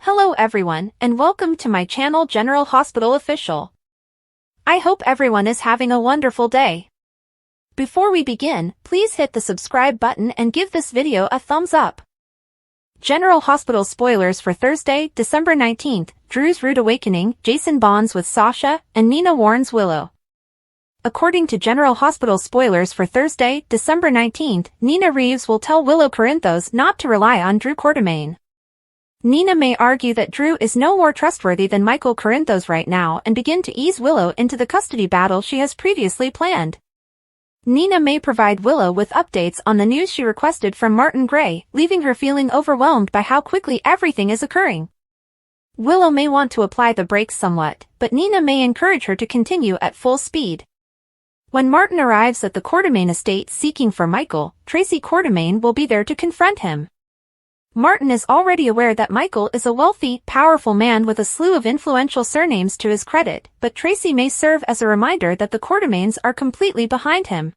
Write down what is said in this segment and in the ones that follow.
Hello everyone, and welcome to my channel General Hospital Official. I hope everyone is having a wonderful day. Before we begin, please hit the subscribe button and give this video a thumbs up. General Hospital spoilers for Thursday, December 19th, Drew's rude awakening, Jason bonds with Sasha, and Nina warns Willow. According to General Hospital spoilers for Thursday, December 19th, Nina Reeves will tell Willow Corinthos not to rely on Drew Quartermaine. Nina may argue that Drew is no more trustworthy than Michael Corinthos right now and begin to ease Willow into the custody battle she has previously planned. Nina may provide Willow with updates on the news she requested from Martin Gray, leaving her feeling overwhelmed by how quickly everything is occurring. Willow may want to apply the brakes somewhat, but Nina may encourage her to continue at full speed. When Martin arrives at the Quartermaine estate seeking for Michael, Tracy Quartermaine will be there to confront him. Martin is already aware that Michael is a wealthy, powerful man with a slew of influential surnames to his credit, but Tracy may serve as a reminder that the Quartermaines are completely behind him.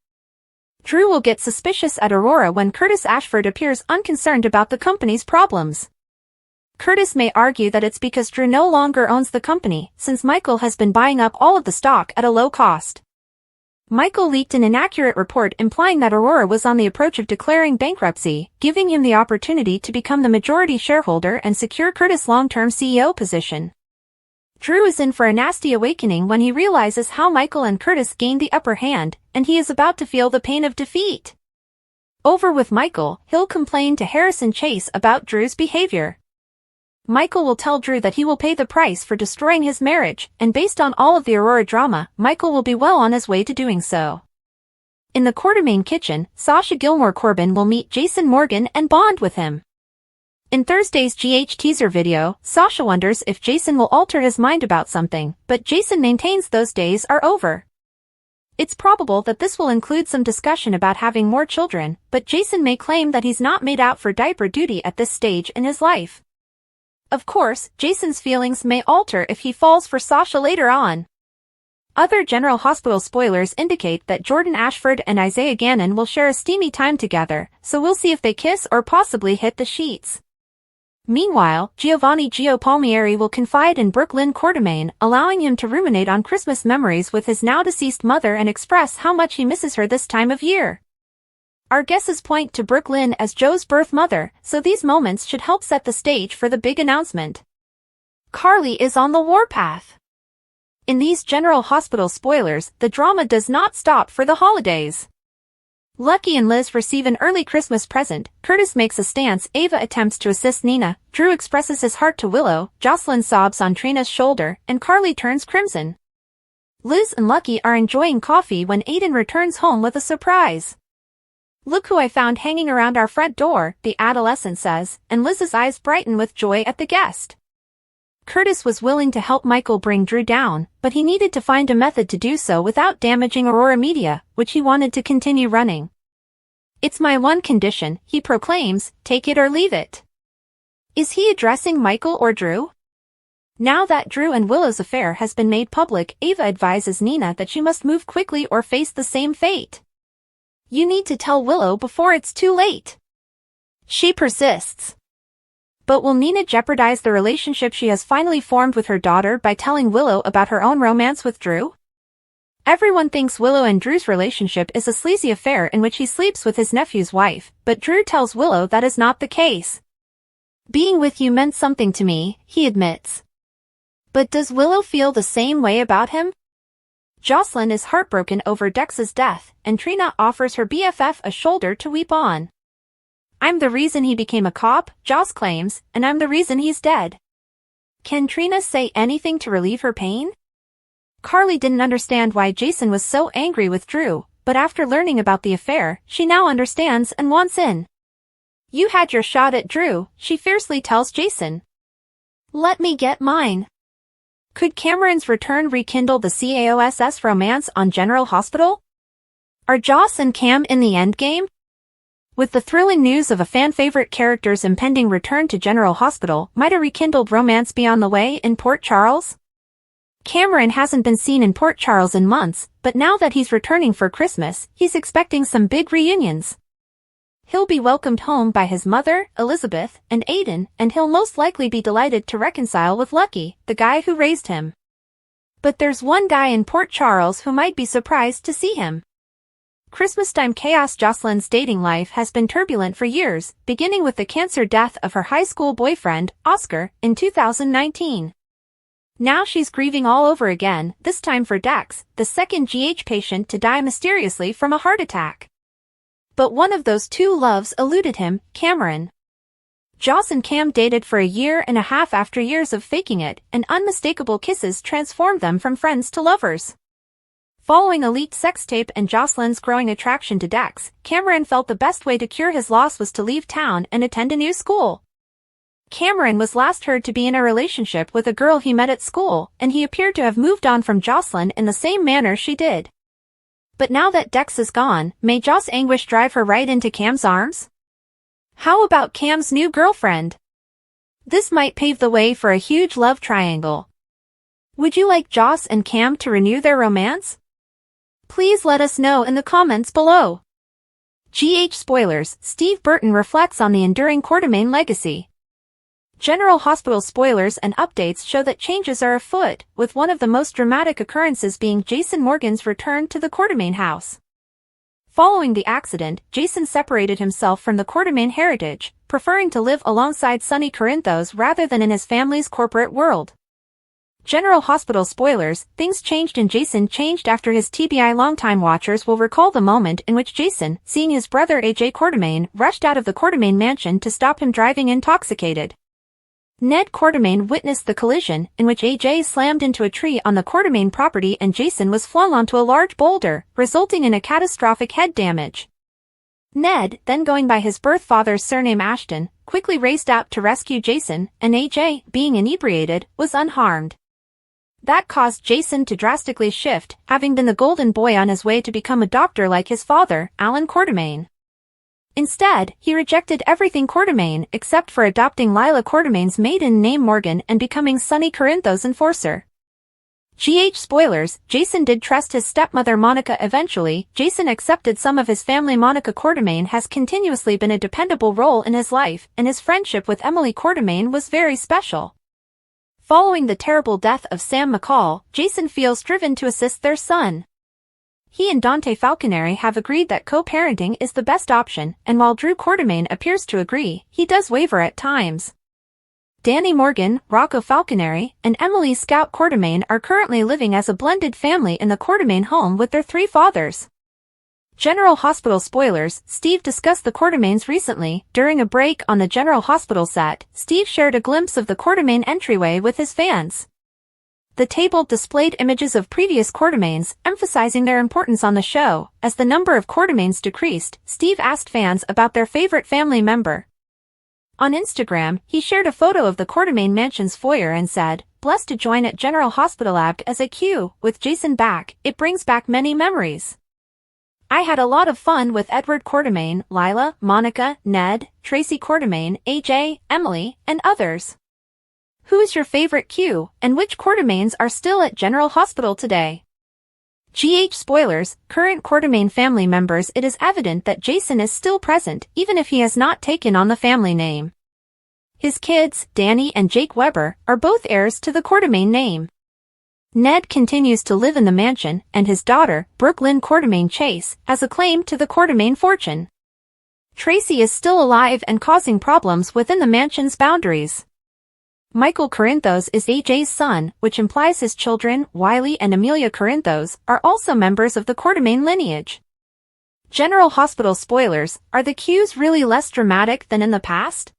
Drew will get suspicious at Aurora when Curtis Ashford appears unconcerned about the company's problems. Curtis may argue that it's because Drew no longer owns the company, since Michael has been buying up all of the stock at a low cost. Michael leaked an inaccurate report implying that Aurora was on the approach of declaring bankruptcy, giving him the opportunity to become the majority shareholder and secure Curtis' long-term CEO position. Drew is in for a nasty awakening when he realizes how Michael and Curtis gained the upper hand, and he is about to feel the pain of defeat. Over with Michael, he'll complain to Harrison Chase about Drew's behavior. Michael will tell Drew that he will pay the price for destroying his marriage, and based on all of the Aurora drama, Michael will be well on his way to doing so. In the Quartermaine kitchen, Sasha Gilmore Corbin will meet Jason Morgan and bond with him. In Thursday's GH teaser video, Sasha wonders if Jason will alter his mind about something, but Jason maintains those days are over. It's probable that this will include some discussion about having more children, but Jason may claim that he's not made out for diaper duty at this stage in his life. Of course, Jason's feelings may alter if he falls for Sasha later on. Other General Hospital spoilers indicate that Jordan Ashford and Isaiah Gannon will share a steamy time together, so we'll see if they kiss or possibly hit the sheets. Meanwhile, Giovanni Gio Palmieri will confide in Brooke Lynn Quartermaine, allowing him to ruminate on Christmas memories with his now-deceased mother and express how much he misses her this time of year. Our guesses point to Brooke Lynn as Joe's birth mother, so these moments should help set the stage for the big announcement. Carly is on the warpath. In these General Hospital spoilers, the drama does not stop for the holidays. Lucky and Liz receive an early Christmas present, Curtis makes a stance, Ava attempts to assist Nina, Drew expresses his heart to Willow, Jocelyn sobs on Trina's shoulder, and Carly turns crimson. Liz and Lucky are enjoying coffee when Aiden returns home with a surprise. "Look who I found hanging around our front door," the adolescent says, and Liz's eyes brighten with joy at the guest. Curtis was willing to help Michael bring Drew down, but he needed to find a method to do so without damaging Aurora Media, which he wanted to continue running. "It's my one condition," he proclaims, "take it or leave it." Is he addressing Michael or Drew? Now that Drew and Willow's affair has been made public, Ava advises Nina that she must move quickly or face the same fate. "You need to tell Willow before it's too late." She persists. But will Nina jeopardize the relationship she has finally formed with her daughter by telling Willow about her own romance with Drew? Everyone thinks Willow and Drew's relationship is a sleazy affair in which he sleeps with his nephew's wife, but Drew tells Willow that is not the case. "Being with you meant something to me," he admits. But does Willow feel the same way about him? Jocelyn is heartbroken over Dex's death, and Trina offers her BFF a shoulder to weep on. "I'm the reason he became a cop," Joss claims, "and I'm the reason he's dead." Can Trina say anything to relieve her pain? Carly didn't understand why Jason was so angry with Drew, but after learning about the affair, she now understands and wants in. "You had your shot at Drew," she fiercely tells Jason. "Let me get mine." Could Cameron's return rekindle the CAOSS romance on General Hospital? Are Joss and Cam in the endgame? With the thrilling news of a fan-favorite character's impending return to General Hospital, might a rekindled romance be on the way in Port Charles? Cameron hasn't been seen in Port Charles in months, but now that he's returning for Christmas, he's expecting some big reunions. he'll be welcomed home by his mother, Elizabeth, and Aidan, and he'll most likely be delighted to reconcile with Lucky, the guy who raised him. But there's one guy in Port Charles who might be surprised to see him. Christmastime chaos. Jocelyn's dating life has been turbulent for years, beginning with the cancer death of her high school boyfriend, Oscar, in 2019. Now she's grieving all over again, this time for Dex, the second GH patient to die mysteriously from a heart attack. But one of those two loves eluded him, Cameron. Joss and Cam dated for a year and a half after years of faking it, and unmistakable kisses transformed them from friends to lovers. Following a leaked sex tape and Jocelyn's growing attraction to Dex, Cameron felt the best way to cure his loss was to leave town and attend a new school. Cameron was last heard to be in a relationship with a girl he met at school, and he appeared to have moved on from Jocelyn in the same manner she did. But now that Dex is gone, may Joss' anguish drive her right into Cam's arms? How about Cam's new girlfriend? This might pave the way for a huge love triangle. Would you like Joss and Cam to renew their romance? Please let us know in the comments below. GH spoilers. Steve Burton reflects on the enduring Quartermaine legacy. General Hospital spoilers and updates show that changes are afoot, with one of the most dramatic occurrences being Jason Morgan's return to the Quartermaine house. Following the accident, Jason separated himself from the Quartermaine heritage, preferring to live alongside Sonny Corinthos rather than in his family's corporate world. General Hospital spoilers. Things changed and Jason changed after his TBI. Longtime watchers will recall the moment in which Jason, seeing his brother AJ Quartermaine, rushed out of the Quartermaine mansion to stop him driving intoxicated. Ned Quartermaine witnessed the collision, in which AJ slammed into a tree on the Quartermaine property and Jason was flung onto a large boulder, resulting in a catastrophic head damage. Ned, then going by his birth father's surname Ashton, quickly raced out to rescue Jason, and AJ, being inebriated, was unharmed. That caused Jason to drastically shift, having been the golden boy on his way to become a doctor like his father, Alan Quartermaine. Instead, he rejected everything Quartermaine except for adopting Lila Quartermaine's maiden name Morgan and becoming Sonny Corinthos' enforcer. GH spoilers. Jason did trust his stepmother Monica eventually. Jason accepted some of his family. Monica Quartermaine has continuously been a dependable role in his life, and his friendship with Emily Quartermaine was very special. Following the terrible death of Sam McCall, Jason feels driven to assist their son. He and Dante Falconeri have agreed that co-parenting is the best option, and while Drew Quartermaine appears to agree, he does waver at times. Danny Morgan, Rocco Falconeri, and Emily Scout Quartermaine are currently living as a blended family in the Quartermaine home with their three fathers. General Hospital spoilers. Steve discussed the Quartermaines recently. During a break on the General Hospital set, Steve shared a glimpse of the Quartermaine entryway with his fans. The table displayed images of previous Quartermaines, emphasizing their importance on the show. As the number of Quartermaines decreased, Steve asked fans about their favorite family member. On Instagram, he shared a photo of the Quartermaine mansion's foyer and said, "Blessed to join at General Hospital Abt as a Q, with Jason back, it brings back many memories. I had a lot of fun with Edward Quartermaine, Lila, Monica, Ned, Tracy Quartermaine, AJ, Emily, and others. Who's your favorite Q, and which Quartermaines are still at General Hospital today?" GH spoilers. Current Quartermaine family members. It is evident that Jason is still present, even if he has not taken on the family name. His kids, Danny and Jake Weber, are both heirs to the Quartermaine name. Ned continues to live in the mansion, and his daughter, Brooklyn Quartermaine Chase, has a claim to the Quartermaine fortune. Tracy is still alive and causing problems within the mansion's boundaries. Michael Corinthos is AJ's son, which implies his children, Wiley and Amelia Corinthos, are also members of the Quartermaine lineage. General Hospital spoilers. Are the Qs really less dramatic than in the past?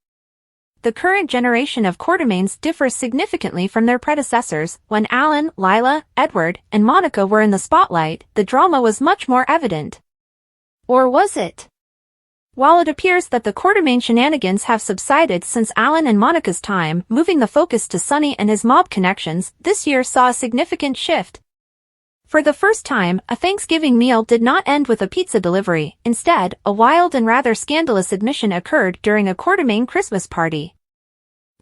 The current generation of Quartermaines differs significantly from their predecessors. When Alan, Lila, Edward, and Monica were in the spotlight, the drama was much more evident. Or was it? While it appears that the Quartermaine shenanigans have subsided since Alan and Monica's time, moving the focus to Sonny and his mob connections, this year saw a significant shift. For the first time, a Thanksgiving meal did not end with a pizza delivery. Instead, a wild and rather scandalous admission occurred during a Quartermaine Christmas party.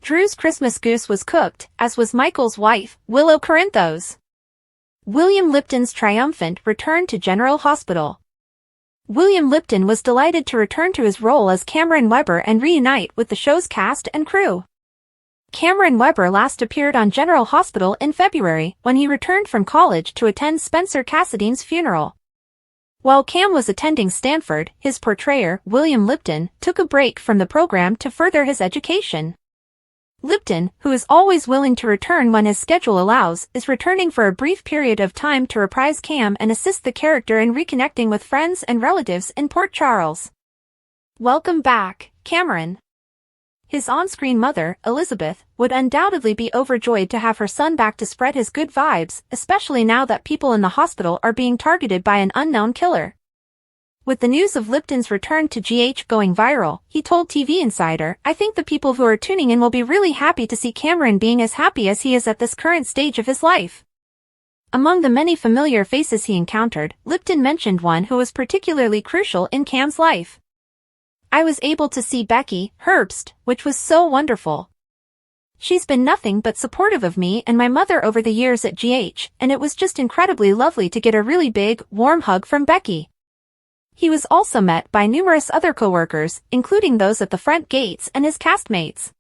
Drew's Christmas goose was cooked, as was Michael's wife, Willow Corinthos. William Lipton's triumphant return to General Hospital. William Lipton was delighted to return to his role as Cameron Webber and reunite with the show's cast and crew. Cameron Webber last appeared on General Hospital in February when he returned from college to attend Spencer Cassidy's funeral. While Cam was attending Stanford, his portrayer, William Lipton, took a break from the program to further his education. Lipton, who is always willing to return when his schedule allows, is returning for a brief period of time to reprise Cam and assist the character in reconnecting with friends and relatives in Port Charles. Welcome back, Cameron. His on-screen mother, Elizabeth, would undoubtedly be overjoyed to have her son back to spread his good vibes, especially now that people in the hospital are being targeted by an unknown killer. With the news of Lipton's return to GH going viral, he told TV Insider, "I think the people who are tuning in will be really happy to see Cameron being as happy as he is at this current stage of his life." Among the many familiar faces he encountered, Lipton mentioned one who was particularly crucial in Cam's life. "I was able to see Becky Herbst, which was so wonderful. She's been nothing but supportive of me and my mother over the years at GH, and it was just incredibly lovely to get a really big, warm hug from Becky." He was also met by numerous other co-workers, including those at the front gates and his castmates.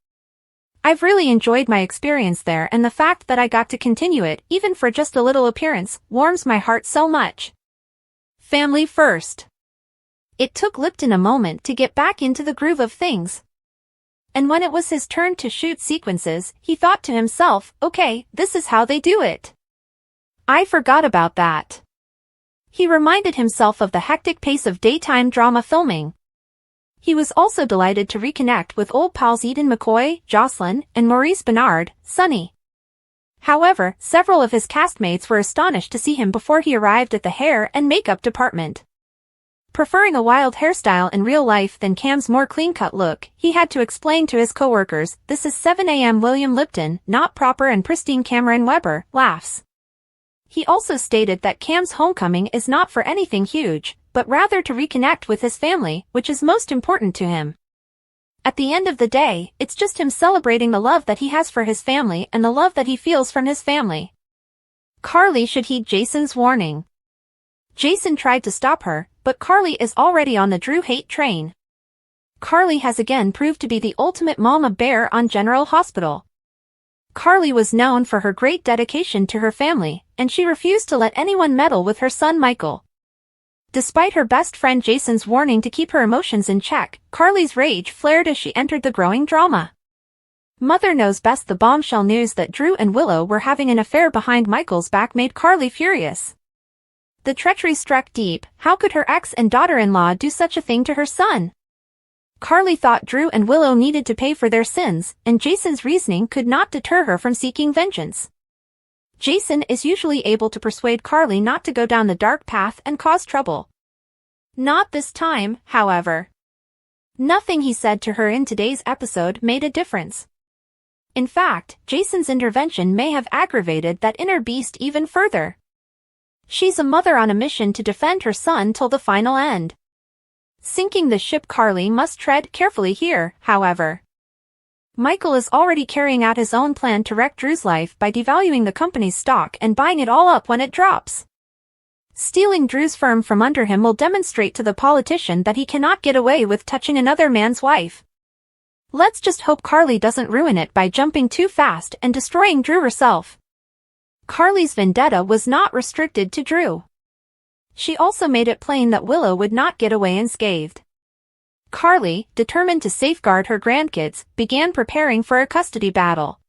"I've really enjoyed my experience there, and the fact that I got to continue it, even for just a little appearance, warms my heart so much." Family first. It took Lipton a moment to get back into the groove of things. And when it was his turn to shoot sequences, he thought to himself, "Okay, this is how they do it. I forgot about that." He reminded himself of the hectic pace of daytime drama filming. He was also delighted to reconnect with old pals Eden McCoy, Jocelyn, and Maurice Bernard, Sonny. However, several of his castmates were astonished to see him before he arrived at the hair and makeup department. Preferring a wild hairstyle in real life than Cam's more clean-cut look, he had to explain to his coworkers, "This is 7 a.m. William Lipton, not proper and pristine Cameron Webber." Laughs. He also stated that Cam's homecoming is not for anything huge, but rather to reconnect with his family, which is most important to him. At the end of the day, it's just him celebrating the love that he has for his family and the love that he feels from his family. Carly should heed Jason's warning. Jason tried to stop her, but Carly is already on the Drew hate train. Carly has again proved to be the ultimate mama bear on General Hospital. Carly was known for her great dedication to her family, and she refused to let anyone meddle with her son Michael. Despite her best friend Jason's warning to keep her emotions in check, Carly's rage flared as she entered the growing drama. Mother knows best. The bombshell news that Drew and Willow were having an affair behind Michael's back made Carly furious. The treachery struck deep. How could her ex and daughter-in-law do such a thing to her son? Carly thought Drew and Willow needed to pay for their sins, and Jason's reasoning could not deter her from seeking vengeance. Jason is usually able to persuade Carly not to go down the dark path and cause trouble. Not this time, however. Nothing he said to her in today's episode made a difference. In fact, Jason's intervention may have aggravated that inner beast even further. She's a mother on a mission to defend her son till the final end. Sinking the ship. Carly must tread carefully here, however. Michael is already carrying out his own plan to wreck Drew's life by devaluing the company's stock and buying it all up when it drops. Stealing Drew's firm from under him will demonstrate to the politician that he cannot get away with touching another man's wife. Let's just hope Carly doesn't ruin it by jumping too fast and destroying Drew herself. Carly's vendetta was not restricted to Drew. She also made it plain that Willow would not get away unscathed. Carly, determined to safeguard her grandkids, began preparing for a custody battle.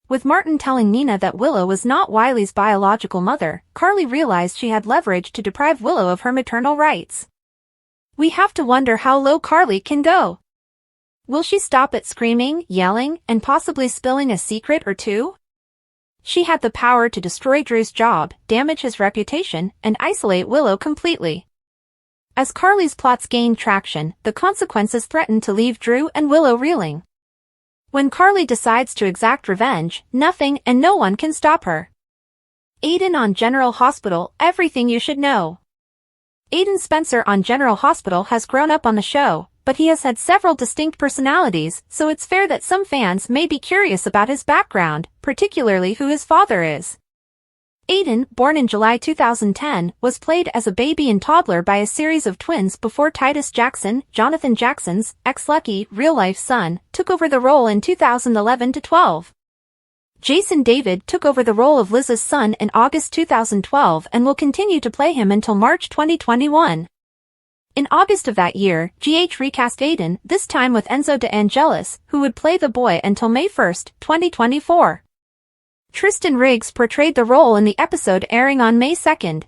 With Martin telling Nina that Willow was not Wiley's biological mother, Carly realized she had leverage to deprive Willow of her maternal rights. We have to wonder how low Carly can go. Will she stop at screaming, yelling, and possibly spilling a secret or two? She had the power to destroy Drew's job, damage his reputation, and isolate Willow completely. As Carly's plots gained traction, the consequences threatened to leave Drew and Willow reeling. When Carly decides to exact revenge, nothing and no one can stop her. Aiden on General Hospital, everything you should know. Aiden Spencer on General Hospital has grown up on the show, but he has had several distinct personalities, so it's fair that some fans may be curious about his background, particularly who his father is. Aiden, born in July 2010, was played as a baby and toddler by a series of twins before Titus Jackson, Jonathan Jackson's ex-Lucky, real-life son, took over the role in 2011-12. Jason David took over the role of Liz's son in August 2012 and will continue to play him until March 2021. In August of that year, GH recast Aiden, this time with Enzo De Angelis, who would play the boy until May 1, 2024. Tristan Riggs portrayed the role in the episode airing on May 2.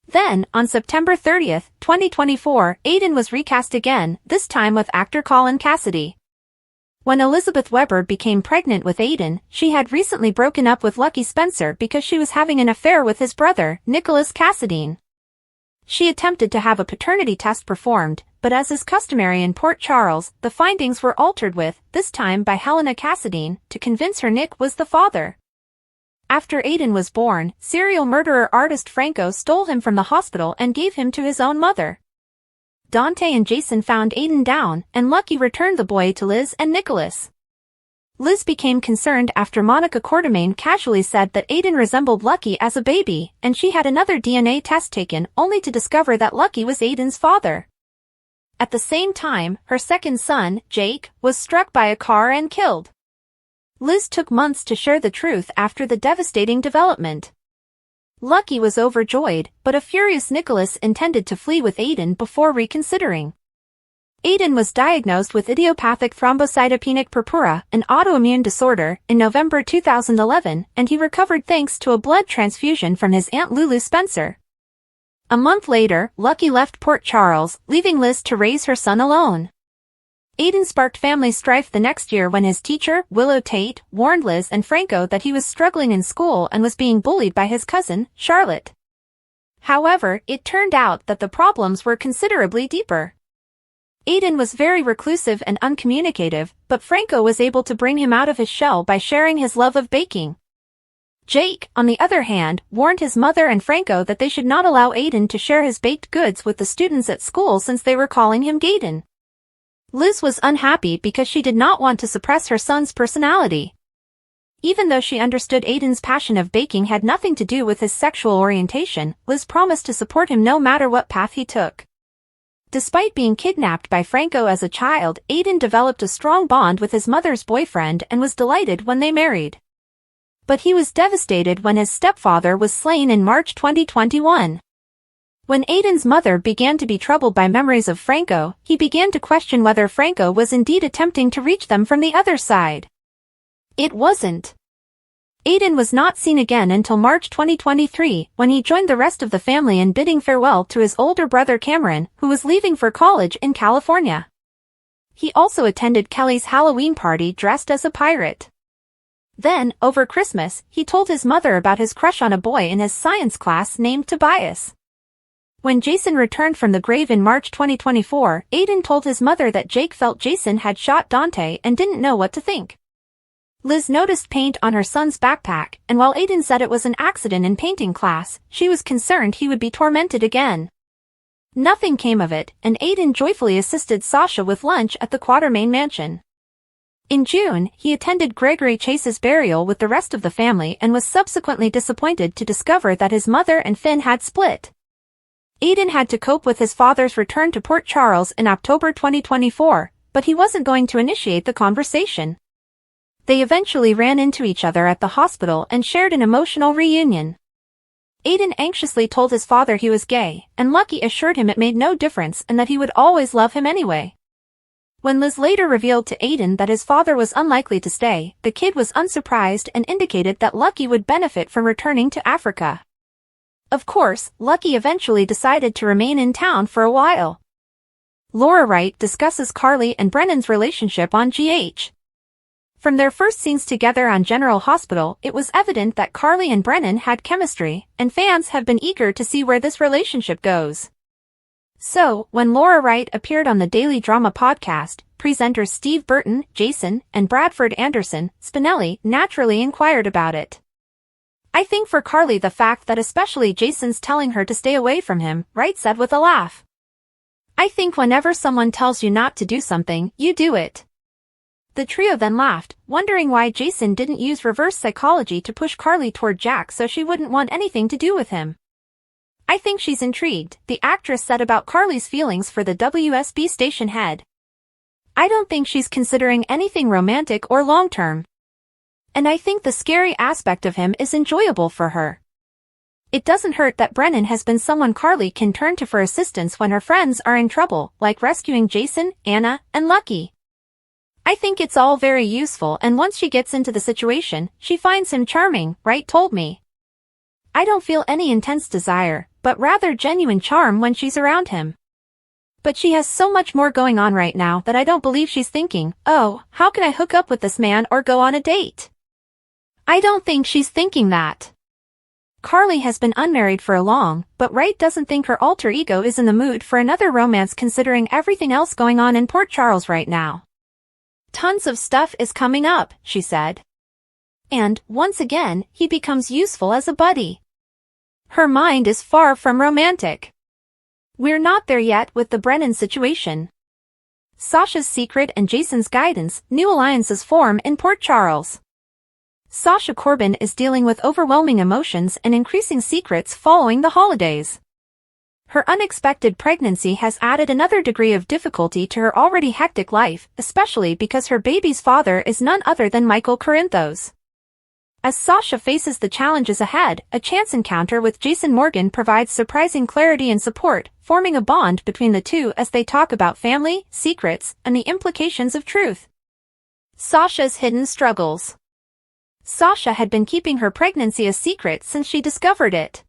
Then, on September 30, 2024, Aiden was recast again, this time with actor Colin Cassidy. When Elizabeth Weber became pregnant with Aiden, she had recently broken up with Lucky Spencer because she was having an affair with his brother, Nicholas Cassadine. She attempted to have a paternity test performed, but as is customary in Port Charles, the findings were altered with, this time by Helena Cassadine, to convince her Nick was the father. After Aiden was born, serial murderer artist Franco stole him from the hospital and gave him to his own mother. Dante and Jason found Aiden down, and Lucky returned the boy to Liz and Nicholas. Liz became concerned after Monica Quartermaine casually said that Aiden resembled Lucky as a baby, and she had another DNA test taken only to discover that Lucky was Aiden's father. At the same time, her second son, Jake, was struck by a car and killed. Liz took months to share the truth after the devastating development. Lucky was overjoyed, but a furious Nicholas intended to flee with Aiden before reconsidering. Aiden was diagnosed with idiopathic thrombocytopenic purpura, an autoimmune disorder, in November 2011, and he recovered thanks to a blood transfusion from his Aunt Lulu Spencer. A month later, Lucky left Port Charles, leaving Liz to raise her son alone. Aiden sparked family strife the next year when his teacher, Willow Tate, warned Liz and Franco that he was struggling in school and was being bullied by his cousin, Charlotte. However, it turned out that the problems were considerably deeper. Aiden was very reclusive and uncommunicative, but Franco was able to bring him out of his shell by sharing his love of baking. Jake, on the other hand, warned his mother and Franco that they should not allow Aiden to share his baked goods with the students at school since they were calling him Gaiden. Liz was unhappy because she did not want to suppress her son's personality. Even though she understood Aiden's passion of baking had nothing to do with his sexual orientation, Liz promised to support him no matter what path he took. Despite being kidnapped by Franco as a child, Aiden developed a strong bond with his mother's boyfriend and was delighted when they married. But he was devastated when his stepfather was slain in March 2021. When Aiden's mother began to be troubled by memories of Franco, he began to question whether Franco was indeed attempting to reach them from the other side. It wasn't. Aiden was not seen again until March 2023, when he joined the rest of the family in bidding farewell to his older brother Cameron, who was leaving for college in California. He also attended Kelly's Halloween party dressed as a pirate. Then, over Christmas, he told his mother about his crush on a boy in his science class named Tobias. When Jason returned from the grave in March 2024, Aiden told his mother that Jake felt Jason had shot Dante and didn't know what to think. Liz noticed paint on her son's backpack, and while Aiden said it was an accident in painting class, she was concerned he would be tormented again. Nothing came of it, and Aiden joyfully assisted Sasha with lunch at the Quartermaine mansion. In June, he attended Gregory Chase's burial with the rest of the family and was subsequently disappointed to discover that his mother and Finn had split. Aiden had to cope with his father's return to Port Charles in October 2024, but he wasn't going to initiate the conversation. They eventually ran into each other at the hospital and shared an emotional reunion. Aiden anxiously told his father he was gay, and Lucky assured him it made no difference and that he would always love him anyway. When Liz later revealed to Aiden that his father was unlikely to stay, the kid was unsurprised and indicated that Lucky would benefit from returning to Africa. Of course, Lucky eventually decided to remain in town for a while. Laura Wright discusses Carly and Brennan's relationship on GH. From their first scenes together on General Hospital, it was evident that Carly and Brennan had chemistry, and fans have been eager to see where this relationship goes. So, when Laura Wright appeared on the Daily Drama podcast, presenters Steve Burton, Jason, and Bradford Anderson, Spinelli naturally inquired about it. "I think for Carly the fact that especially Jason's telling her to stay away from him," Wright said with a laugh. "I think whenever someone tells you not to do something, you do it. The trio then laughed, wondering why Jason didn't use reverse psychology to push Carly toward Jack so she wouldn't want anything to do with him. "I think she's intrigued," the actress said about Carly's feelings for the WSB station head. "I don't think she's considering anything romantic or long-term. And I think the scary aspect of him is enjoyable for her. It doesn't hurt that Brennan has been someone Carly can turn to for assistance when her friends are in trouble, like rescuing Jason, Anna, and Lucky. I think it's all very useful, and once she gets into the situation, she finds him charming," Wright told me. "I don't feel any intense desire, but rather genuine charm when she's around him. But she has so much more going on right now that I don't believe she's thinking, 'Oh, how can I hook up with this man or go on a date?' I don't think she's thinking that." Carly has been unmarried for a long, but Wright doesn't think her alter ego is in the mood for another romance considering everything else going on in Port Charles right now. "Tons of stuff is coming up," she said. "And, once again, he becomes useful as a buddy." Her mind is far from romantic. "We're not there yet with the Brennan situation." Sasha's secret and Jason's guidance, new alliances form in Port Charles. Sasha Corbin is dealing with overwhelming emotions and increasing secrets following the holidays. Her unexpected pregnancy has added another degree of difficulty to her already hectic life, especially because her baby's father is none other than Michael Corinthos. As Sasha faces the challenges ahead, a chance encounter with Jason Morgan provides surprising clarity and support, forming a bond between the two as they talk about family, secrets, and the implications of truth. Sasha's hidden struggles. Sasha had been keeping her pregnancy a secret since she discovered it.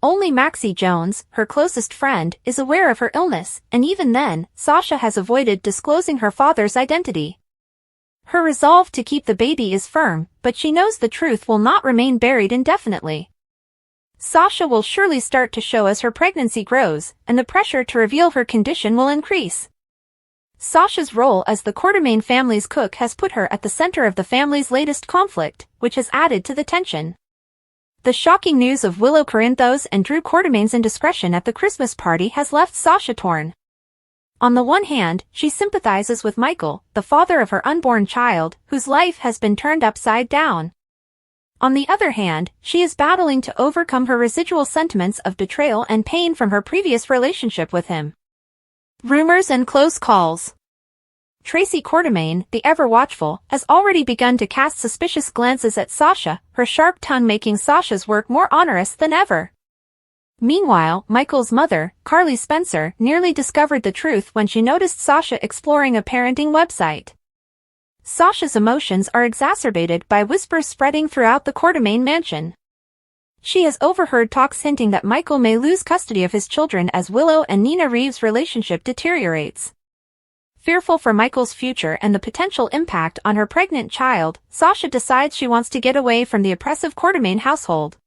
Only Maxie Jones, her closest friend, is aware of her illness, and even then, Sasha has avoided disclosing her father's identity. Her resolve to keep the baby is firm, but she knows the truth will not remain buried indefinitely. Sasha will surely start to show as her pregnancy grows, and the pressure to reveal her condition will increase. Sasha's role as the Quartermaine family's cook has put her at the center of the family's latest conflict, which has added to the tension. The shocking news of Willow Corinthos and Drew Quartermaine's indiscretion at the Christmas party has left Sasha torn. On the one hand, she sympathizes with Michael, the father of her unborn child, whose life has been turned upside down. On the other hand, she is battling to overcome her residual sentiments of betrayal and pain from her previous relationship with him. Rumors and close calls. Tracy Quartermaine, the ever-watchful, has already begun to cast suspicious glances at Sasha, her sharp tongue making Sasha's work more onerous than ever. Meanwhile, Michael's mother, Carly Spencer, nearly discovered the truth when she noticed Sasha exploring a parenting website. Sasha's emotions are exacerbated by whispers spreading throughout the Quartermaine mansion. She has overheard talks hinting that Michael may lose custody of his children as Willow and Nina Reeves' relationship deteriorates. Fearful for Michael's future and the potential impact on her pregnant child, Sasha decides she wants to get away from the oppressive Quartermaine household.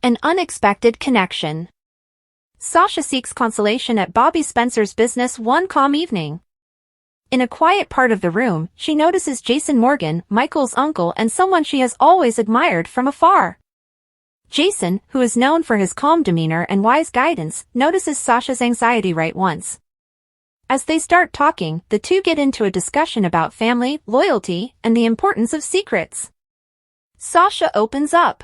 An unexpected connection. Sasha seeks consolation at Bobby Spencer's business one calm evening. In a quiet part of the room, she notices Jason Morgan, Michael's uncle and someone she has always admired from afar. Jason, who is known for his calm demeanor and wise guidance, notices Sasha's anxiety right once. As they start talking, the two get into a discussion about family, loyalty, and the importance of secrets. Sasha opens up.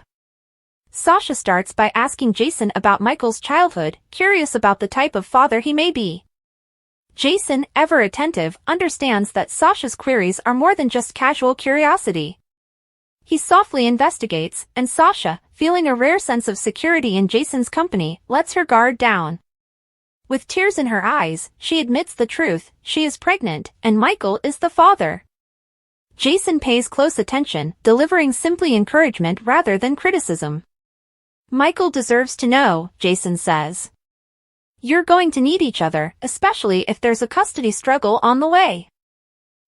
Sasha starts by asking Jason about Michael's childhood, curious about the type of father he may be. Jason, ever attentive, understands that Sasha's queries are more than just casual curiosity. He softly investigates, and Sasha, feeling a rare sense of security in Jason's company, lets her guard down. With tears in her eyes, she admits the truth, she is pregnant, and Michael is the father. Jason pays close attention, delivering simply encouragement rather than criticism. "Michael deserves to know," Jason says. "You're going to need each other, especially if there's a custody struggle on the way.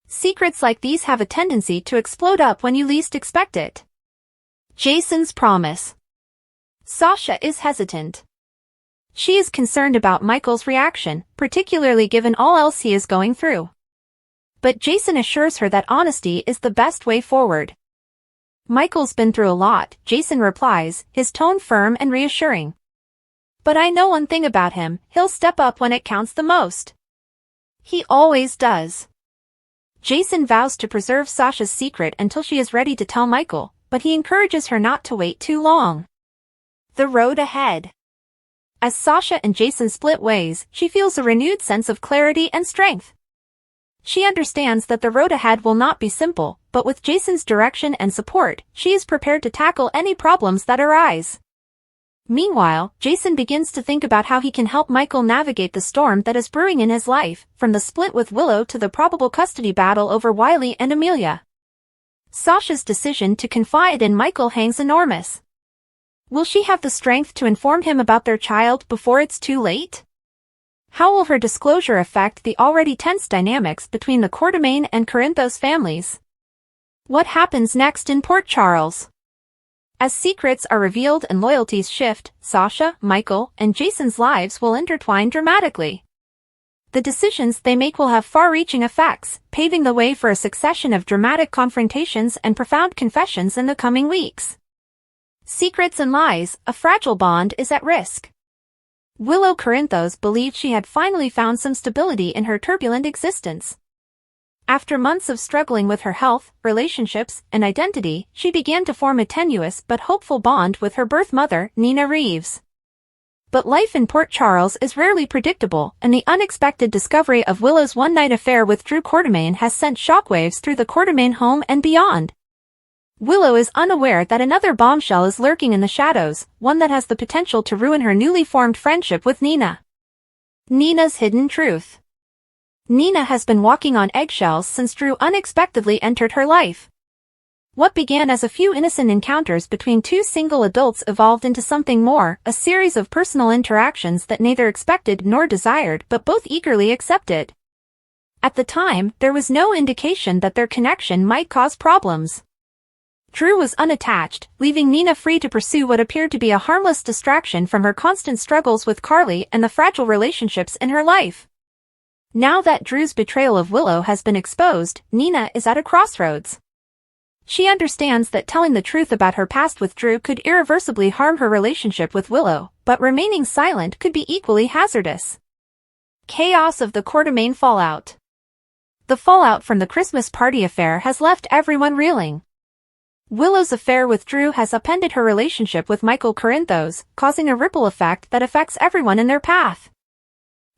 Secrets like these have a tendency to explode up when you least expect it." Jason's promise. Sasha is hesitant. She is concerned about Michael's reaction, particularly given all else he is going through. But Jason assures her that honesty is the best way forward. "Michael's been through a lot," Jason replies, his tone firm and reassuring. "But I know one thing about him, he'll step up when it counts the most. He always does." Jason vows to preserve Sasha's secret until she is ready to tell Michael, but he encourages her not to wait too long. The road ahead. As Sasha and Jason split ways, she feels a renewed sense of clarity and strength. She understands that the road ahead will not be simple, but with Jason's direction and support, she is prepared to tackle any problems that arise. Meanwhile, Jason begins to think about how he can help Michael navigate the storm that is brewing in his life, from the split with Willow to the probable custody battle over Wiley and Amelia. Sasha's decision to confide in Michael hangs enormous. Will she have the strength to inform him about their child before it's too late? How will her disclosure affect the already tense dynamics between the Quartermaine and Corinthos families? What happens next in Port Charles? As secrets are revealed and loyalties shift, Sasha, Michael, and Jason's lives will intertwine dramatically. The decisions they make will have far-reaching effects, paving the way for a succession of dramatic confrontations and profound confessions in the coming weeks. Secrets and lies, a fragile bond is at risk. Willow Corinthos believed she had finally found some stability in her turbulent existence. After months of struggling with her health, relationships, and identity, she began to form a tenuous but hopeful bond with her birth mother, Nina Reeves. But life in Port Charles is rarely predictable, and the unexpected discovery of Willow's one-night affair with Drew Quartermaine has sent shockwaves through the Quartermaine home and beyond. Willow is unaware that another bombshell is lurking in the shadows, one that has the potential to ruin her newly formed friendship with Nina. Nina's hidden truth. Nina has been walking on eggshells since Drew unexpectedly entered her life. What began as a few innocent encounters between two single adults evolved into something more, a series of personal interactions that neither expected nor desired but both eagerly accepted. At the time, there was no indication that their connection might cause problems. Drew was unattached, leaving Nina free to pursue what appeared to be a harmless distraction from her constant struggles with Carly and the fragile relationships in her life. Now that Drew's betrayal of Willow has been exposed, Nina is at a crossroads. She understands that telling the truth about her past with Drew could irreversibly harm her relationship with Willow, but remaining silent could be equally hazardous. Chaos of the Quartermaine fallout. The fallout from the Christmas party affair has left everyone reeling. Willow's affair with Drew has upended her relationship with Michael Corinthos, causing a ripple effect that affects everyone in their path.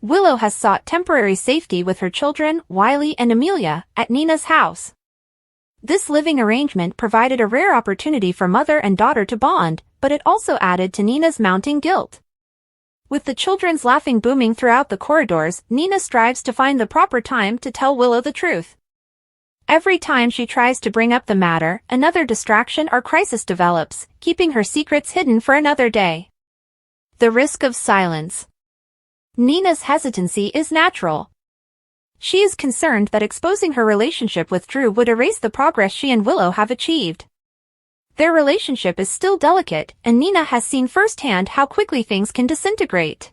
Willow has sought temporary safety with her children, Wiley and Amelia, at Nina's house. This living arrangement provided a rare opportunity for mother and daughter to bond, but it also added to Nina's mounting guilt. With the children's laughing booming throughout the corridors, Nina strives to find the proper time to tell Willow the truth. Every time she tries to bring up the matter, another distraction or crisis develops, keeping her secrets hidden for another day. The risk of silence. Nina's hesitancy is natural. She is concerned that exposing her relationship with Drew would erase the progress she and Willow have achieved. Their relationship is still delicate, and Nina has seen firsthand how quickly things can disintegrate.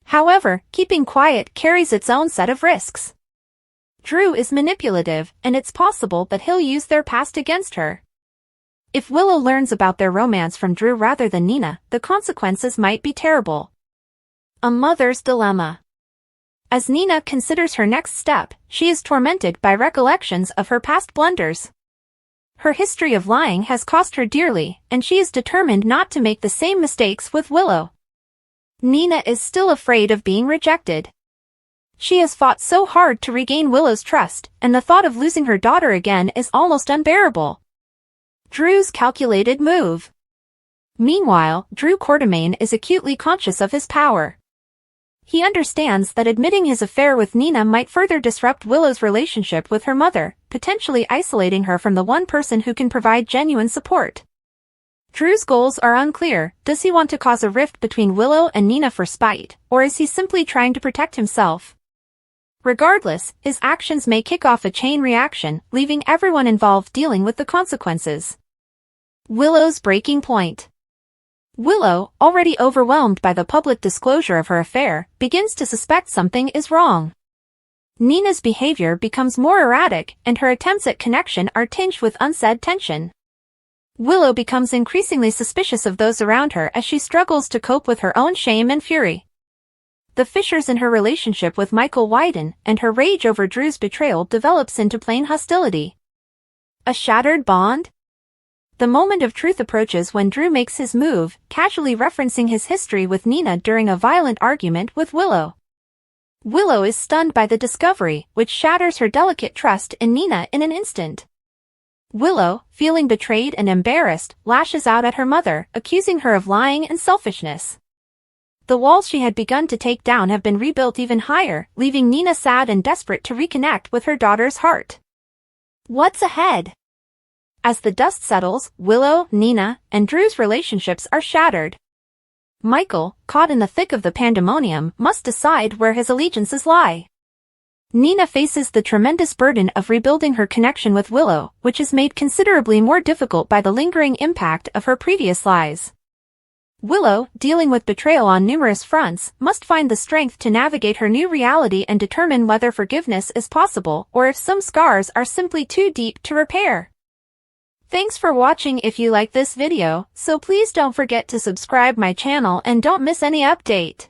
However, keeping quiet carries its own set of risks. Drew is manipulative, and it's possible that he'll use their past against her. If Willow learns about their romance from Drew rather than Nina, the consequences might be terrible. A mother's dilemma. As Nina considers her next step, she is tormented by recollections of her past blunders. Her history of lying has cost her dearly, and she is determined not to make the same mistakes with Willow. Nina is still afraid of being rejected. She has fought so hard to regain Willow's trust, and the thought of losing her daughter again is almost unbearable. Drew's calculated move. Meanwhile, Drew Quartermaine is acutely conscious of his power. He understands that admitting his affair with Nina might further disrupt Willow's relationship with her mother, potentially isolating her from the one person who can provide genuine support. Drew's goals are unclear. Does he want to cause a rift between Willow and Nina for spite, or is he simply trying to protect himself? Regardless, his actions may kick off a chain reaction, leaving everyone involved dealing with the consequences. Willow's breaking point. Willow, already overwhelmed by the public disclosure of her affair, begins to suspect something is wrong. Nina's behavior becomes more erratic, and her attempts at connection are tinged with unsaid tension. Willow becomes increasingly suspicious of those around her as she struggles to cope with her own shame and fury. The fissures in her relationship with Michael widen, and her rage over Drew's betrayal develops into plain hostility. A shattered bond? The moment of truth approaches when Drew makes his move, casually referencing his history with Nina during a violent argument with Willow. Willow is stunned by the discovery, which shatters her delicate trust in Nina in an instant. Willow, feeling betrayed and embarrassed, lashes out at her mother, accusing her of lying and selfishness. The walls she had begun to take down have been rebuilt even higher, leaving Nina sad and desperate to reconnect with her daughter's heart. What's ahead? As the dust settles, Willow, Nina, and Drew's relationships are shattered. Michael, caught in the thick of the pandemonium, must decide where his allegiances lie. Nina faces the tremendous burden of rebuilding her connection with Willow, which is made considerably more difficult by the lingering impact of her previous lies. Willow, dealing with betrayal on numerous fronts, must find the strength to navigate her new reality and determine whether forgiveness is possible or if some scars are simply too deep to repair. Thanks for watching. If you like this video, so please don't forget to subscribe my channel and don't miss any update.